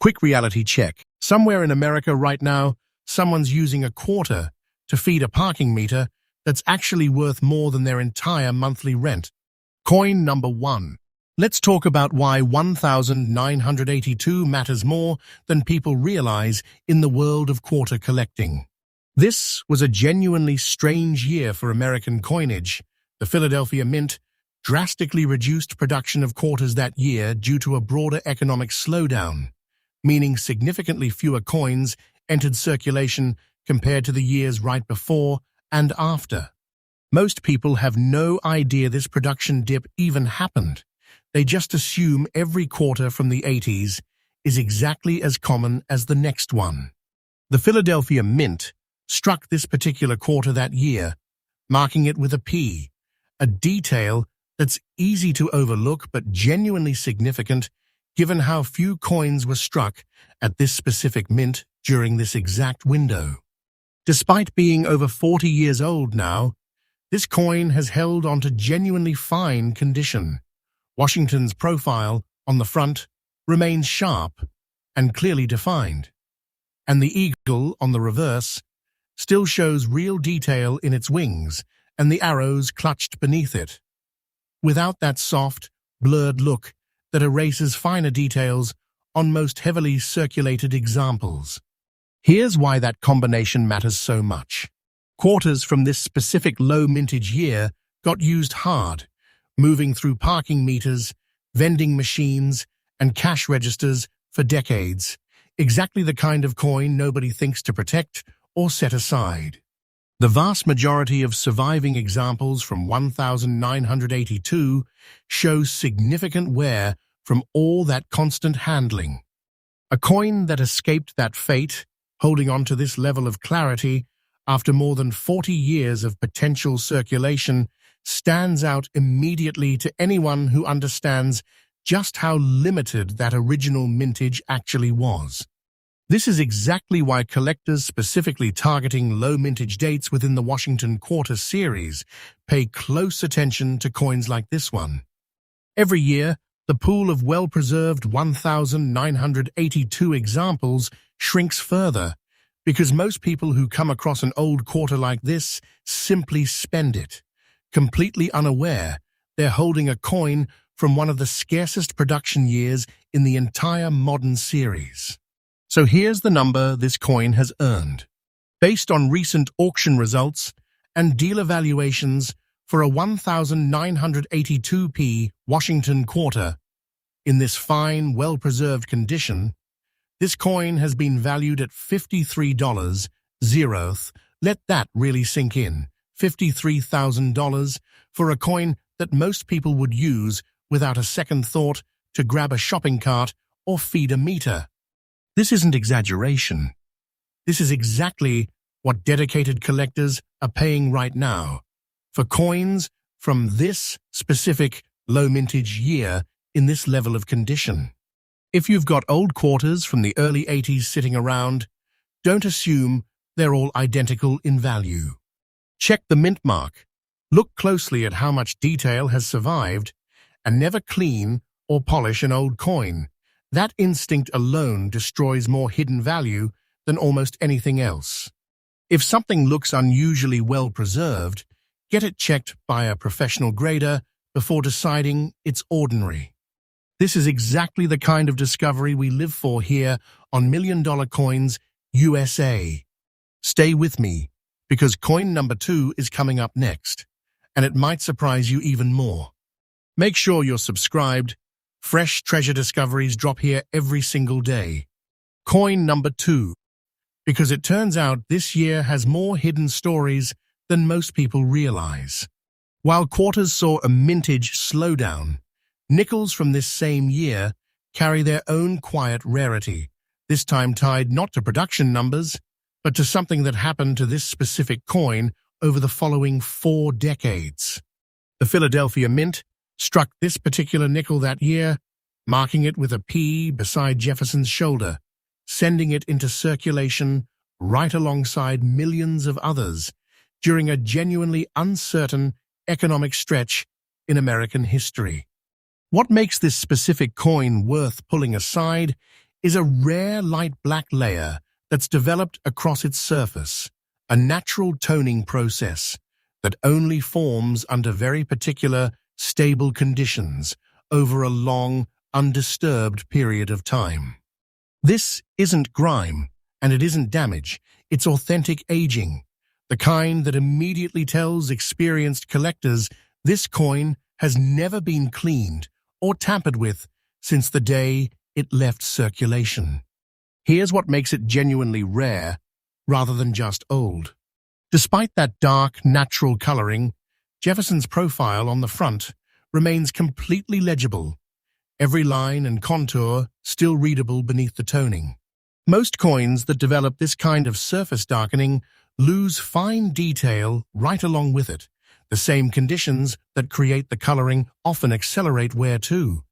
Quick reality check. Somewhere in America right now, someone's using a quarter to feed a parking meter that's actually worth more than their entire monthly rent. Coin number 1. Let's talk about why 1982 matters more than people realize in the world of quarter collecting. This was a genuinely strange year for American coinage. The Philadelphia Mint drastically reduced production of quarters that year due to a broader economic slowdown, meaning significantly fewer coins entered circulation compared to the years right before and after. Most people have no idea this production dip even happened. They just assume every quarter from the 80s is exactly as common as the next one. The Philadelphia Mint struck this particular quarter that year, marking it with a P, a detail that's easy to overlook but genuinely significant given how few coins were struck at this specific mint during this exact window. Despite being over 40 years old now, this coin has held onto genuinely fine condition. Washington's profile on the front remains sharp and clearly defined, and the eagle on the reverse still shows real detail in its wings and the arrows clutched beneath it, without that soft, blurred look that erases finer details on most heavily circulated examples. Here's why that combination matters so much. Quarters from this specific low mintage year got used hard, moving through parking meters, vending machines, and cash registers for decades, exactly the kind of coin nobody thinks to protect or set aside. The vast majority of surviving examples from 1982 shows significant wear from all that constant handling. A coin that escaped that fate, holding on to this level of clarity after more than 40 years of potential circulation, stands out immediately to anyone who understands just how limited that original mintage actually was. This is exactly why collectors specifically targeting low mintage dates within the Washington Quarter series pay close attention to coins like this one. Every year, the pool of well-preserved 1982 examples shrinks further because most people who come across an old quarter like this simply spend it, completely unaware they're holding a coin from one of the scarcest production years in the entire modern series. So here's the number this coin has earned. Based on recent auction results and dealer valuations for a 1982p Washington Quarter, in this fine, well-preserved condition, this coin has been valued at $53. Let that really sink in. $53,000 for a coin that most people would use without a second thought to grab a shopping cart or feed a meter. This isn't exaggeration. This is exactly what dedicated collectors are paying right now for coins from this specific low mintage year in this level of condition. If you've got old quarters from the early 80s sitting around, don't assume they're all identical in value. Check the mint mark. Look closely at how much detail has survived, and never clean or polish an old coin. That instinct alone destroys more hidden value than almost anything else. If something looks unusually well preserved, get it checked by a professional grader before deciding it's ordinary. This is exactly the kind of discovery we live for here on $1 Million Coins USA. Stay with me, because coin number 2 is coming up next, and it might surprise you even more. Make sure you're subscribed. Fresh treasure discoveries drop here every single day. Coin number 2, because it turns out this year has more hidden stories than most people realize. While quarters saw a mintage slowdown, nickels from this same year carry their own quiet rarity, this time tied not to production numbers, but to something that happened to this specific coin over the following 4 decades. The Philadelphia Mint struck this particular nickel that year, marking it with a P beside Jefferson's shoulder, sending it into circulation right alongside millions of others during a genuinely uncertain economic stretch in American history. What makes this specific coin worth pulling aside is a rare light black layer that's developed across its surface, a natural toning process that only forms under very particular, stable conditions over a long, undisturbed period of time. This isn't grime, and it isn't damage. It's authentic aging, the kind that immediately tells experienced collectors this coin has never been cleaned or tampered with since the day it left circulation. Here's what makes it genuinely rare rather than just old. Despite that dark, natural coloring, Jefferson's profile on the front remains completely legible, every line and contour still readable beneath the toning. Most coins that develop this kind of surface darkening lose fine detail right along with it. The same conditions that create the coloring often accelerate wear too.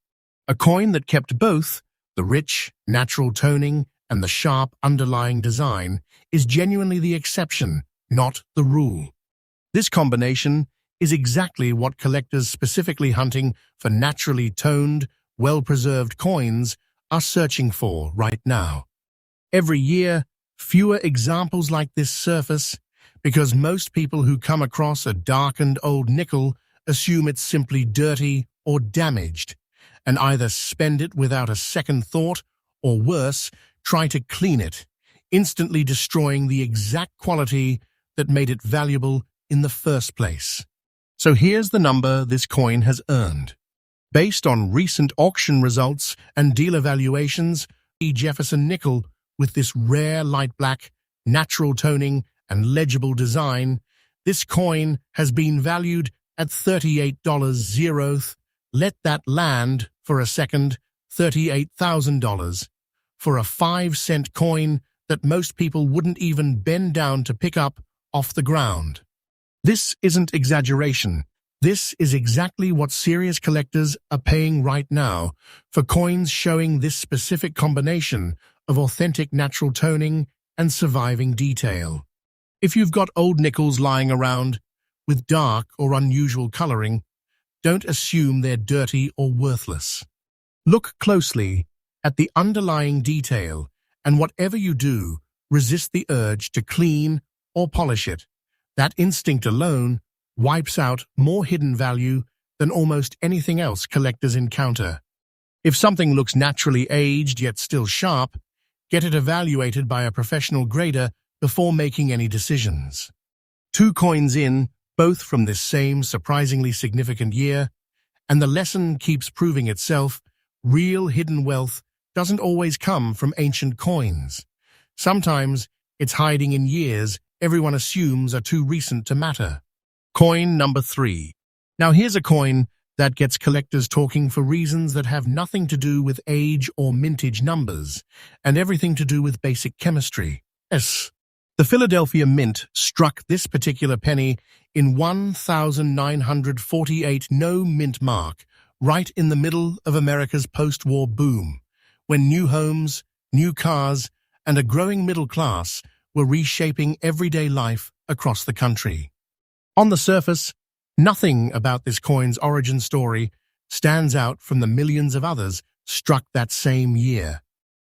A coin that kept both, the rich, natural toning and the sharp underlying design, is genuinely the exception, not the rule. This combination is exactly what collectors specifically hunting for naturally toned, well-preserved coins are searching for right now. Every year, fewer examples like this surface because most people who come across a darkened old nickel assume it's simply dirty or damaged, and either spend it without a second thought or worse, try to clean it, instantly destroying the exact quality that made it valuable in the first place. So here's the number this coin has earned. Based on recent auction results and dealer valuations, the Jefferson nickel with this rare light black, natural toning and legible design, this coin has been valued at $38. Let that land for a second, $38,000 for a 5-cent coin that most people wouldn't even bend down to pick up off the ground. This isn't exaggeration. This is exactly what serious collectors are paying right now for coins showing this specific combination of authentic natural toning and surviving detail. If you've got old nickels lying around with dark or unusual coloring, don't assume they're dirty or worthless. Look closely at the underlying detail, and whatever you do, resist the urge to clean or polish it. That instinct alone wipes out more hidden value than almost anything else collectors encounter. If something looks naturally aged yet still sharp, get it evaluated by a professional grader before making any decisions. 2 coins in, both from this same surprisingly significant year, and the lesson keeps proving itself. Real hidden wealth doesn't always come from ancient coins. Sometimes it's hiding in years everyone assumes are too recent to matter. Coin number 3. Now here's a coin that gets collectors talking for reasons that have nothing to do with age or mintage numbers, and everything to do with basic chemistry. Yes, the Philadelphia Mint struck this particular penny in 1948 no-mint mark, right in the middle of America's post-war boom, when new homes, new cars, and a growing middle class were reshaping everyday life across the country. On the surface, nothing about this coin's origin story stands out from the millions of others struck that same year.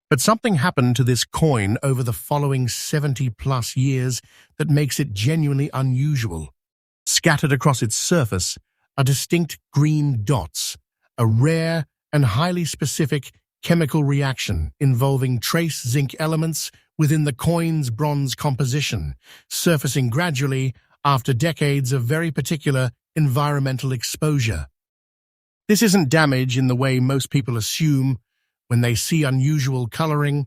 But something happened to this coin over the following 70-plus years that makes it genuinely unusual. Scattered across its surface are distinct green dots, a rare and highly specific chemical reaction involving trace zinc elements within the coin's bronze composition, surfacing gradually after decades of very particular environmental exposure. This isn't damage in the way most people assume when they see unusual coloring.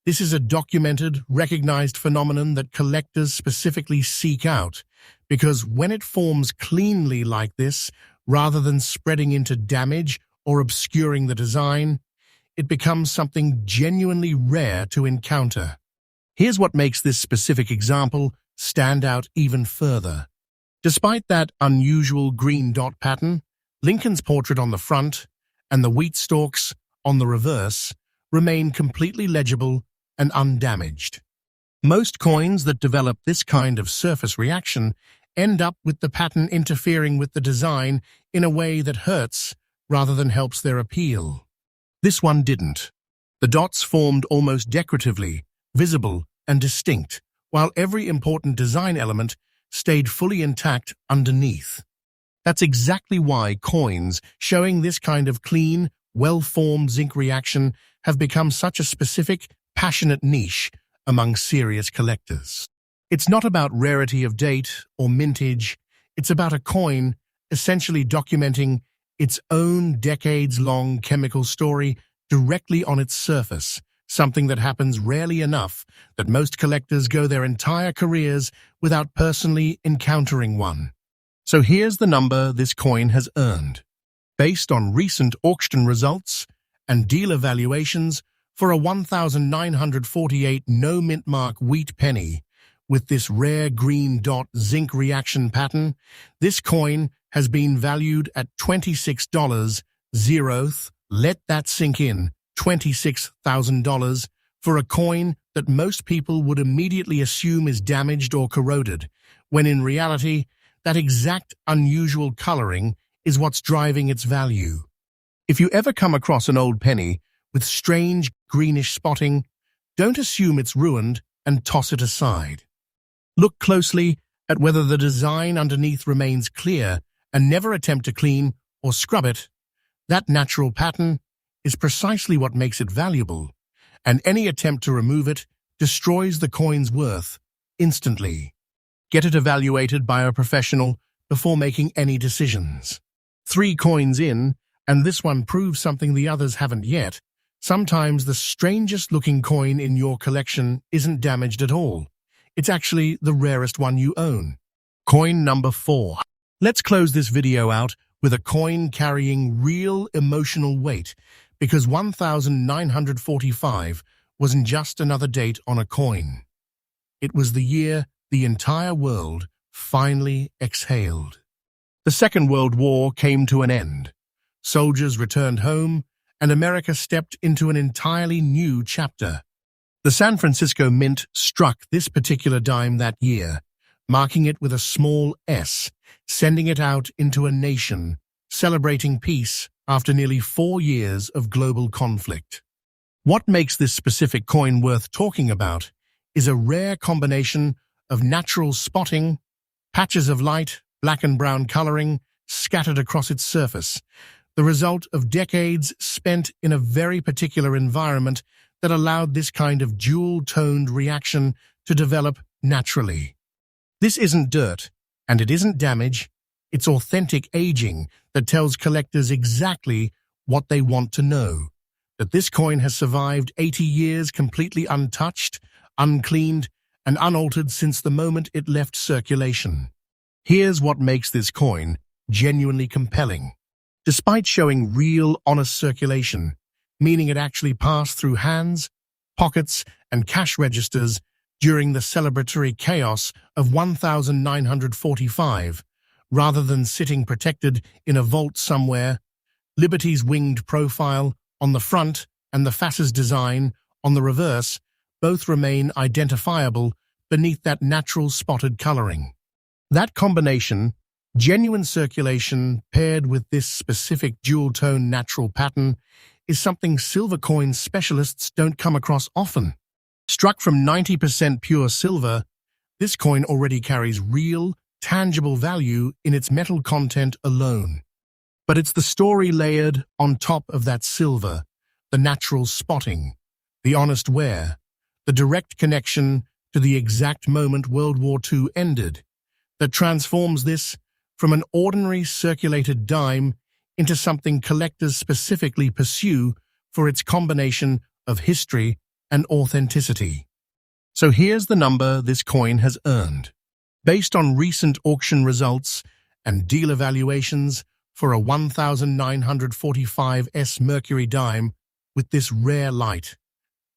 This is a documented, recognized phenomenon that collectors specifically seek out, because when it forms cleanly like this, rather than spreading into damage or obscuring the design, it becomes something genuinely rare to encounter. Here's what makes this specific example stand out even further. Despite that unusual green dot pattern, Lincoln's portrait on the front and the wheat stalks on the reverse remain completely legible and undamaged. Most coins that develop this kind of surface reaction end up with the pattern interfering with the design in a way that hurts rather than helps their appeal. This one didn't. The dots formed almost decoratively, visible and distinct, while every important design element stayed fully intact underneath. That's exactly why coins showing this kind of clean, well-formed zinc reaction have become such a specific, passionate niche among serious collectors. It's not about rarity of date or mintage, it's about a coin essentially documenting its own decades-long chemical story directly on its surface, something that happens rarely enough that most collectors go their entire careers without personally encountering one. So here's the number this coin has earned, based on recent auction results and dealer valuations. For a 1948 no-mint mark wheat penny with this rare green dot zinc reaction pattern, this coin has been valued at $26. Let that sink in, $26,000 for a coin that most people would immediately assume is damaged or corroded, when in reality, that exact unusual coloring is what's driving its value. If you ever come across an old penny with strange greenish spotting, don't assume it's ruined and toss it aside. Look closely at whether the design underneath remains clear and never attempt to clean or scrub it. That natural pattern is precisely what makes it valuable, and any attempt to remove it destroys the coin's worth instantly. Get it evaluated by a professional before making any decisions. 3 coins in, and this one proves something the others haven't yet. Sometimes the strangest-looking coin in your collection isn't damaged at all. It's actually the rarest one you own. Coin number 4. Let's close this video out with a coin carrying real emotional weight, because 1945 wasn't just another date on a coin. It was the year the entire world finally exhaled. The Second World War came to an end. Soldiers returned home, and America stepped into an entirely new chapter. The San Francisco Mint struck this particular dime that year, marking it with a small S, sending it out into a nation, celebrating peace after nearly 4 years of global conflict. What makes this specific coin worth talking about is a rare combination of natural spotting, patches of light, black and brown coloring scattered across its surface, the result of decades spent in a very particular environment that allowed this kind of dual-toned reaction to develop naturally. This isn't dirt, and it isn't damage, it's authentic aging that tells collectors exactly what they want to know, that this coin has survived 80 years completely untouched, uncleaned, and unaltered since the moment it left circulation. Here's what makes this coin genuinely compelling. Despite showing real, honest circulation, meaning it actually passed through hands, pockets, and cash registers during the celebratory chaos of 1945, rather than sitting protected in a vault somewhere, Liberty's winged profile on the front and the Fass's design on the reverse both remain identifiable beneath that natural spotted coloring. That combination, genuine circulation paired with this specific dual-tone natural pattern, is something silver coin specialists don't come across often. Struck from 90% pure silver, this coin already carries real, tangible value in its metal content alone. But it's the story layered on top of that silver, the natural spotting, the honest wear, the direct connection to the exact moment World War II ended, that transforms this from an ordinary circulated dime into something collectors specifically pursue for its combination of history and authenticity. So here's the number this coin has earned. Based on recent auction results and dealer valuations, for a 1945 Mercury dime with this rare light,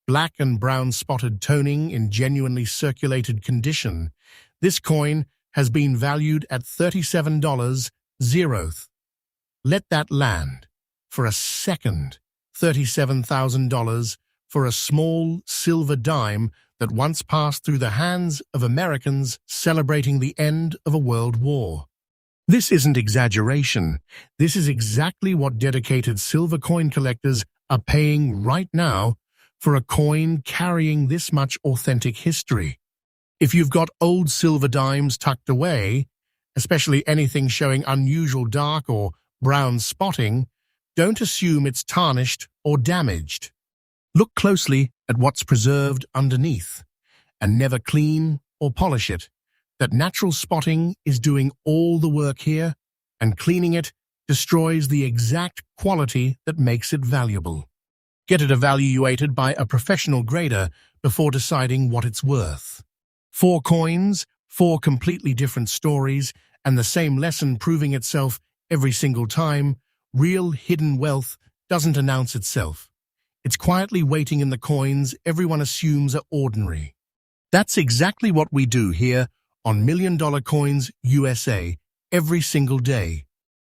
black and brown spotted toning in genuinely circulated condition, this coin has been valued at $37. Let that land for a second. $37,000 for a small silver dime that once passed through the hands of Americans celebrating the end of a world war. This isn't exaggeration. This is exactly what dedicated silver coin collectors are paying right now for a coin carrying this much authentic history. If you've got old silver dimes tucked away, especially anything showing unusual dark or brown spotting, don't assume it's tarnished or damaged. Look closely at what's preserved underneath, and never clean or polish it. That natural spotting is doing all the work here, and cleaning it destroys the exact quality that makes it valuable. Get it evaluated by a professional grader before deciding what it's worth. 4 coins, 4 completely different stories, and the same lesson proving itself every single time. Real hidden wealth doesn't announce itself. It's quietly waiting in the coins everyone assumes are ordinary. That's exactly what we do here on $1 Million Coins USA every single day.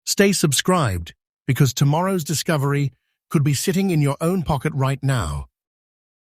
Stay subscribed, because tomorrow's discovery could be sitting in your own pocket right now.